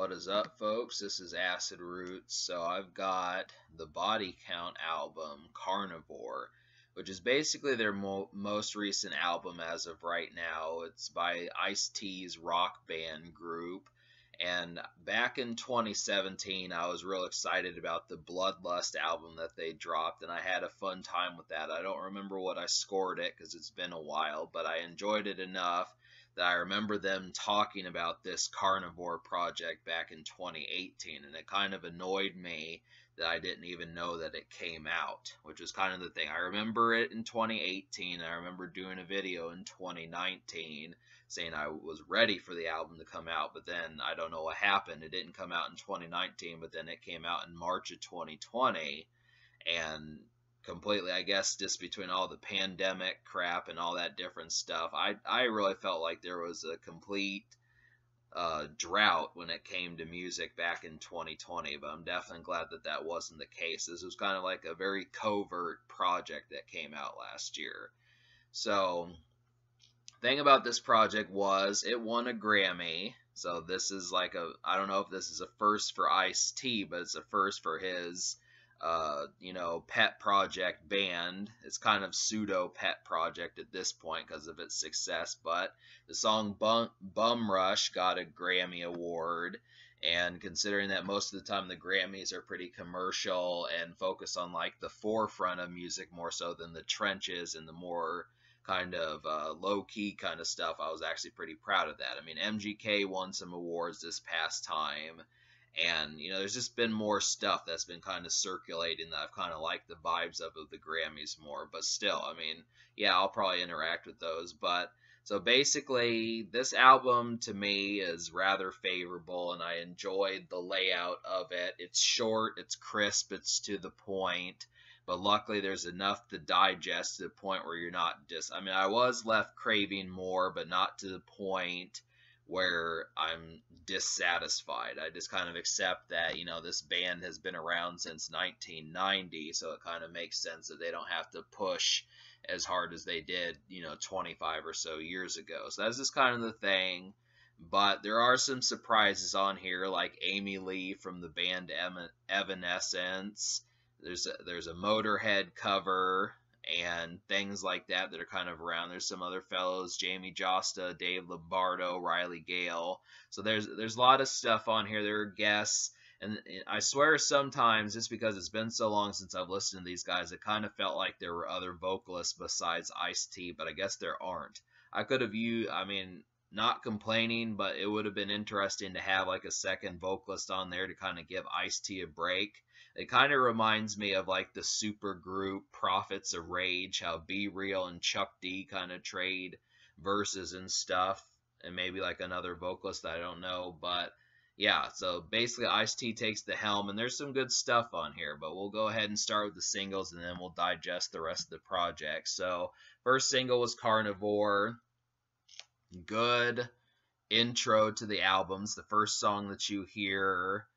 What is up, folks? This is Acid Roots. So I've got the Body Count album, Carnivore, which is basically their most recent album as of right now. It's by Ice-T's rock band group. And back in 2017, I was real excited about the Bloodlust album that they dropped, and I had a fun time with that. I don't remember what I scored it because it's been a while, but I enjoyed it enough that I remember them talking about this Carnivore project back in 2018, and it kind of annoyed me that I didn't even know that it came out, which was kind of the thing. I remember it in 2018, I remember doing a video in 2019 saying I was ready for the album to come out, but then I don't know what happened. It didn't come out in 2019, but then it came out in March of 2020, and completely, I guess, just between all the pandemic crap and all that different stuff, I really felt like there was a complete drought when it came to music back in 2020, but I'm definitely glad that that wasn't the case. This was kind of like a very covert project that came out last year. So, thing about this project was it won a Grammy. So this is like I don't know if this is a first for Ice-T, but it's a first for his pet project band. It's kind of pseudo pet project at this point because of its success, but the song Bum Rush got a Grammy award, and considering that most of the time the Grammys are pretty commercial and focus on like the forefront of music more so than the trenches and the more kind of low-key kind of stuff, I was actually pretty proud of that. I mean, MGK won some awards this past time, and, there's just been more stuff that's been kind of circulating that I've kind of liked the vibes of the Grammys more. But still, I mean, yeah, I'll probably interact with those. But, so basically, this album to me is rather favorable, and I enjoyed the layout of it. It's short, it's crisp, it's to the point. But luckily, there's enough to digest to the point where you're not I was left craving more, but not to the point where I'm dissatisfied. I just kind of accept that, this band has been around since 1990, so it kind of makes sense that they don't have to push as hard as they did, 25 or so years ago. So that's just kind of the thing. But there are some surprises on here, like Amy Lee from the band Evanescence. There's a Motorhead cover and things like that are kind of around. There's some other fellows, Jamie Josta, Dave Lombardo, Riley Gale. So there's a lot of stuff on here. There are guests, and I swear sometimes, just because it's been so long since I've listened to these guys, it kind of felt like there were other vocalists besides Ice-T, but I guess there aren't. I could have not complaining, but it would have been interesting to have like a second vocalist on there to kind of give Ice-T a break. It kind of reminds me of like the super group Prophets of Rage, how Be Real and Chuck D kind of trade verses and stuff, and maybe like another vocalist that I don't know. But yeah, so basically Ice-T takes the helm, and there's some good stuff on here, but we'll go ahead and start with the singles, and then we'll digest the rest of the project. So first single was Carnivore. Good intro to the albums. The first song that you hear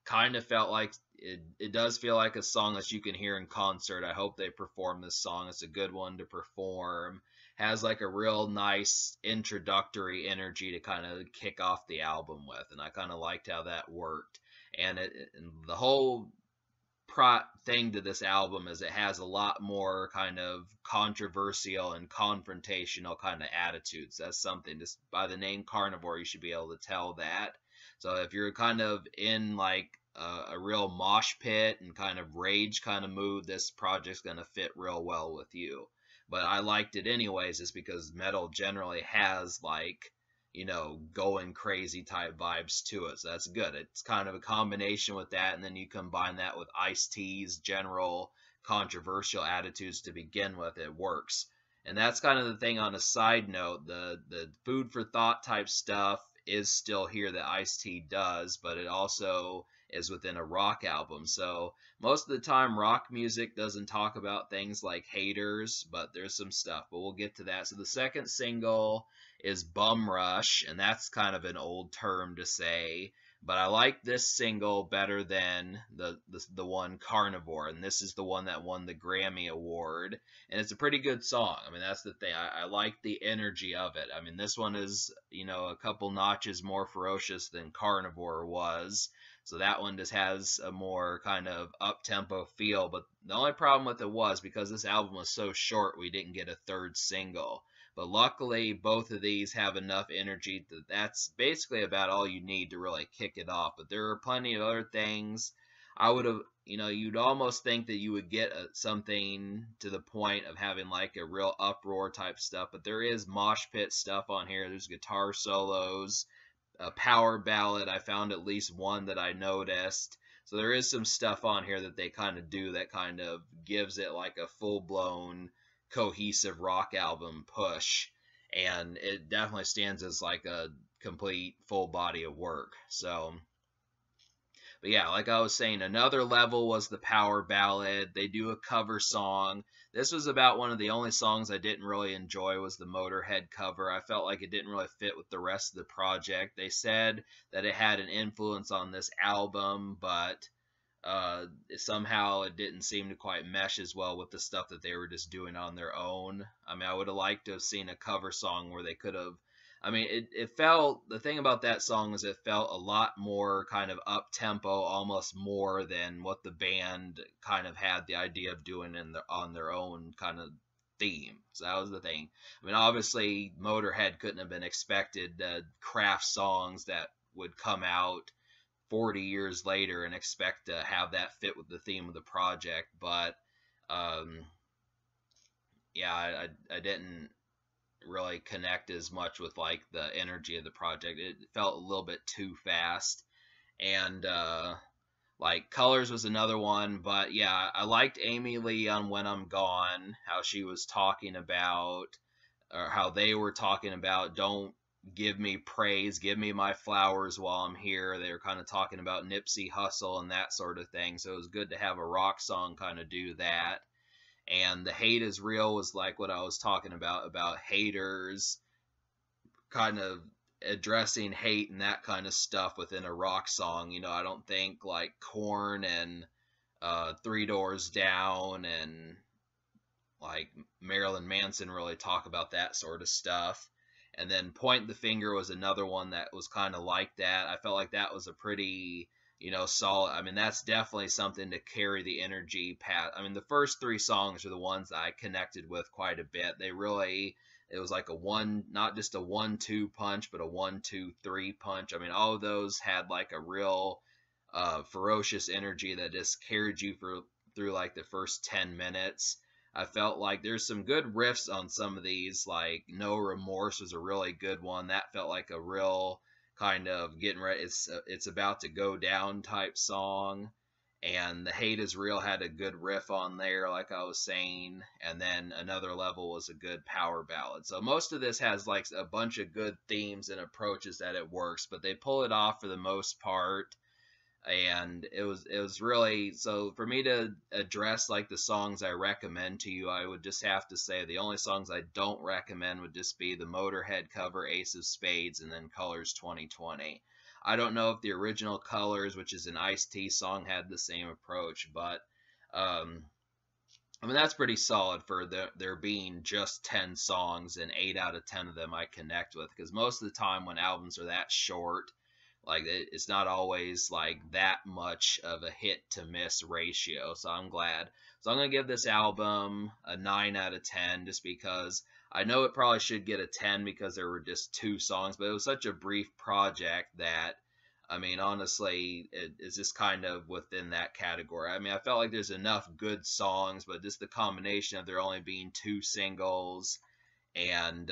kind of felt like it does feel like a song that you can hear in concert. I hope they perform this song. It's a good one to perform. Has like a real nice introductory energy to kind of kick off the album with, and I kind of liked how that worked. And the whole thing to this album is it has a lot more kind of controversial and confrontational kind of attitudes. That's something, just by the name Carnivore, you should be able to tell that. So if you're kind of in like a real mosh pit and kind of rage kind of mood, this project's going to fit real well with you. But I liked it anyways, just because metal generally has like, going crazy type vibes to it. So that's good. It's kind of a combination with that, and then you combine that with Ice-T's general controversial attitudes to begin with, it works. And that's kind of the thing. On a side note, the food for thought type stuff is still here that Ice-T does, but it also is within a rock album. So most of the time rock music doesn't talk about things like haters, but there's some stuff, but we'll get to that. So the second single is Bum Rush, and that's kind of an old term to say, But I like this single better than the one Carnivore, and this is the one that won the Grammy Award, and it's a pretty good song. I mean, that's the thing. I like the energy of it. I mean, this one is, a couple notches more ferocious than Carnivore was. So that one just has a more kind of up-tempo feel. But the only problem with it was because this album was so short, we didn't get a third single. But luckily, both of these have enough energy that that's basically about all you need to really kick it off. But there are plenty of other things. I would have, you'd almost think that you would get something to the point of having like a real uproar type stuff. But there is mosh pit stuff on here. There's guitar solos, a power ballad. I found at least one that I noticed. So there is some stuff on here that they kind of do that kind of gives it like a full-blown cohesive rock album push, and it definitely stands as like a complete full body of work. So, but yeah, like I was saying, another level was the power ballad. They do a cover song. This was about one of the only songs I didn't really enjoy was the Motorhead cover. I felt like it didn't really fit with the rest of the project. They said that it had an influence on this album, but somehow it didn't seem to quite mesh as well with the stuff that they were just doing on their own. I mean, I would have liked to have seen a cover song where they could have. I mean, it felt, the thing about that song is it felt a lot more kind of up tempo, almost more than what the band kind of had the idea of doing on their own kind of theme. So that was the thing. I mean, obviously, Motorhead couldn't have been expected to craft songs that would come out 40 years later and expect to have that fit with the theme of the project. But yeah, I didn't really connect as much with like the energy of the project. It felt a little bit too fast. And like Colors was another one, but yeah, I liked Amy Lee on When I'm Gone, how she was talking about, or how they were talking about, don't give me praise, give me my flowers while I'm here. They were kind of talking about Nipsey Hussle and that sort of thing. So it was good to have a rock song kind of do that. And The Hate Is Real was like what I was talking about haters kind of addressing hate and that kind of stuff within a rock song. I don't think like Korn and Three Doors Down and like Marilyn Manson really talk about that sort of stuff. And then Point the Finger was another one that was kind of like that. I felt like that was a pretty, solid. I mean, that's definitely something to carry the energy past. I mean, the first three songs are the ones that I connected with quite a bit. It was like a one, not just a 1-2 punch, but a 1-2-3 punch. I mean, all of those had like a real ferocious energy that just carried you through like the first 10 minutes. I felt like there's some good riffs on some of these, like No Remorse was a really good one. That felt like a real kind of getting ready, it's about to go down type song. And The Hate Is Real had a good riff on there, like I was saying. And then Another Level was a good power ballad. So most of this has like a bunch of good themes and approaches that it works, but they pull it off for the most part. And it was really, so for me to address like the songs I recommend to you, I would just have to say the only songs I don't recommend would just be the Motorhead cover Ace of Spades and then Colors 2020. I don't know if the original Colors, which is an Ice-T song, had the same approach, but I mean, that's pretty solid for there being just 10 songs and 8 out of 10 of them I connect with, because most of the time when albums are that short, like it's not always like that much of a hit to miss ratio. So I'm glad. So I'm going to give this album a 9 out of 10 just because I know it probably should get a 10 because there were just 2 songs, but it was such a brief project that, I mean, honestly, it's just kind of within that category. I mean, I felt like there's enough good songs, but just the combination of there only being 2 singles and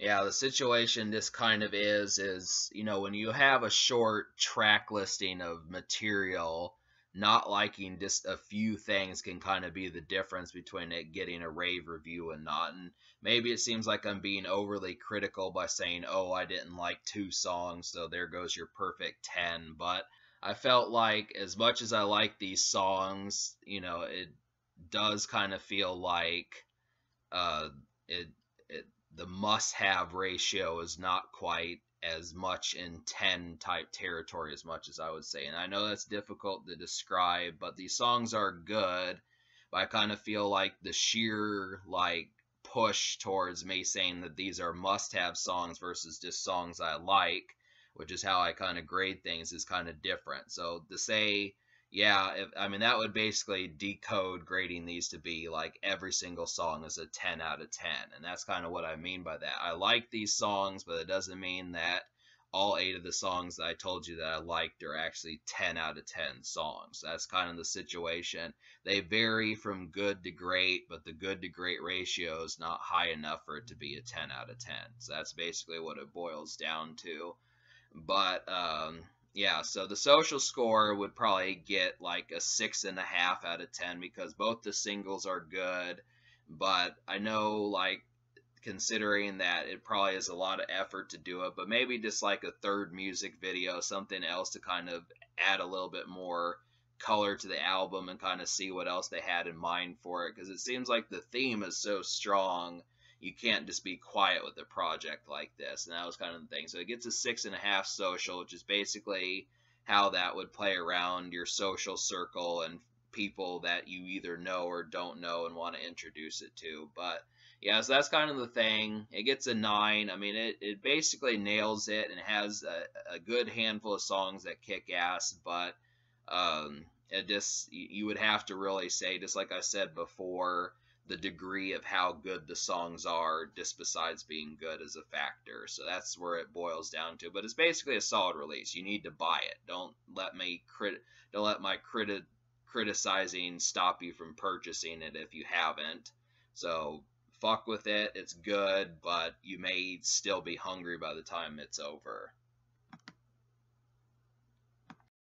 yeah, the situation just kind of is, when you have a short track listing of material, not liking just a few things can kind of be the difference between it getting a rave review and not. And maybe it seems like I'm being overly critical by saying, oh, I didn't like 2 songs, so there goes your perfect 10. But I felt like as much as I like these songs, it does kind of feel like it the must-have ratio is not quite as much in 10 type territory as much as I would say. And I know that's difficult to describe, but these songs are good. But I kind of feel like the sheer like push towards me saying that these are must-have songs versus just songs I like, which is how I kind of grade things, is kind of different. So to say, yeah, I mean, that would basically decode grading these to be like every single song is a 10 out of 10. And that's kind of what I mean by that. I like these songs, but it doesn't mean that all 8 of the songs that I told you that I liked are actually 10 out of 10 songs. That's kind of the situation. They vary from good to great, but the good to great ratio is not high enough for it to be a 10 out of 10. So that's basically what it boils down to. But yeah, so the social score would probably get like a 6.5 out of 10 because both the singles are good. But I know, like, considering that it probably is a lot of effort to do it, but maybe just like a third music video, something else to kind of add a little bit more color to the album and kind of see what else they had in mind for it, because it seems like the theme is so strong you can't just be quiet with a project like this. And that was kind of the thing. So it gets a 6.5 social, which is basically how that would play around your social circle and people that you either know or don't know and want to introduce it to. But yeah, so that's kind of the thing. It gets a 9. I mean, it basically nails it and has a good handful of songs that kick ass, but it just, you would have to really say, just like I said before, the degree of how good the songs are, just besides being good, is a factor. So that's where it boils down to. But it's basically a solid release. You need to buy it. Don't let my criticizing stop you from purchasing it if you haven't. So fuck with it. It's good, but you may still be hungry by the time it's over.